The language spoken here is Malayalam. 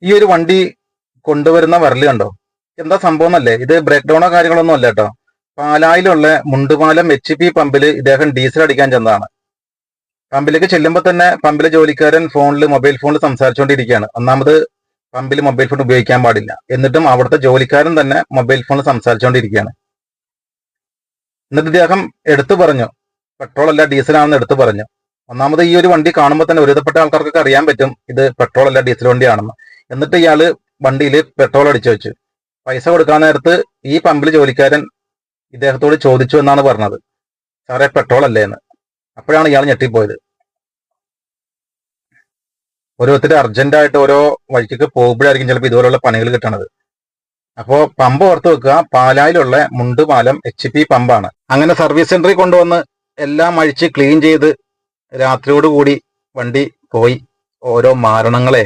ഈ ഒരു വണ്ടി കൊണ്ടുവരുന്ന വരല് കണ്ടോ, എന്താ സംഭവം എന്നല്ലേ, ഇത് ബ്രേക്ക് ഡൗണോ കാര്യങ്ങളൊന്നും അല്ല കേട്ടോ. പാലായിലുള്ള മുണ്ടുപാലം HP പമ്പിൽ ഇദ്ദേഹം ഡീസൽ അടിക്കാൻ ചെന്നതാണ്. പമ്പിലേക്ക് ചെല്ലുമ്പോൾ തന്നെ പമ്പിലെ ജോലിക്കാരൻ മൊബൈൽ ഫോണിൽ സംസാരിച്ചുകൊണ്ടിരിക്കുകയാണ്. ഒന്നാമത് പമ്പിൽ മൊബൈൽ ഫോൺ ഉപയോഗിക്കാൻ പാടില്ല, എന്നിട്ടും അവിടുത്തെ ജോലിക്കാരൻ തന്നെ മൊബൈൽ ഫോണിൽ സംസാരിച്ചുകൊണ്ടിരിക്കുകയാണ്. എന്നിട്ട് ഇദ്ദേഹം എടുത്തു പറഞ്ഞു പെട്രോൾ അല്ല ഡീസലാണെന്ന് എടുത്തു പറഞ്ഞു. ഒന്നാമത് ഈ ഒരു വണ്ടി കാണുമ്പോൾ തന്നെ ഒരുവിധപ്പെട്ട ആൾക്കാർക്കൊക്കെ അറിയാൻ പറ്റും ഇത് പെട്രോൾ അല്ല ഡീസൽ വണ്ടിയാണെന്ന്. എന്നിട്ട് ഇയാള് വണ്ടിയിൽ പെട്രോൾ അടിച്ചു വെച്ചു. പൈസ കൊടുക്കാൻ നേരത്ത് ഈ പമ്പിൽ ജോലിക്കാരൻ ഇദ്ദേഹത്തോട് ചോദിച്ചു എന്നാണ് പറഞ്ഞത്, സാറേ പെട്രോൾ അല്ലേ എന്ന്. അപ്പോഴാണ് ഇയാൾ ഞെട്ടിപ്പോയത്. ഓരോരുത്തർ അർജന്റായിട്ട് ഓരോ വഴിക്കൊക്കെ പോകുമ്പോഴായിരിക്കും ചിലപ്പോൾ ഇതുപോലുള്ള പണികൾ കിട്ടണത്. അപ്പോൾ പമ്പ് ഓർത്ത് വെക്കുക, പാലായിലുള്ള മുണ്ടുപാലം HP പമ്പാണ്. അങ്ങനെ സർവീസ് സെന്ററിൽ കൊണ്ടുവന്ന് എല്ലാം അഴിച്ച് ക്ലീൻ ചെയ്ത് രാത്രിയോടുകൂടി വണ്ടി പോയി. ഓരോ മാരണങ്ങളെ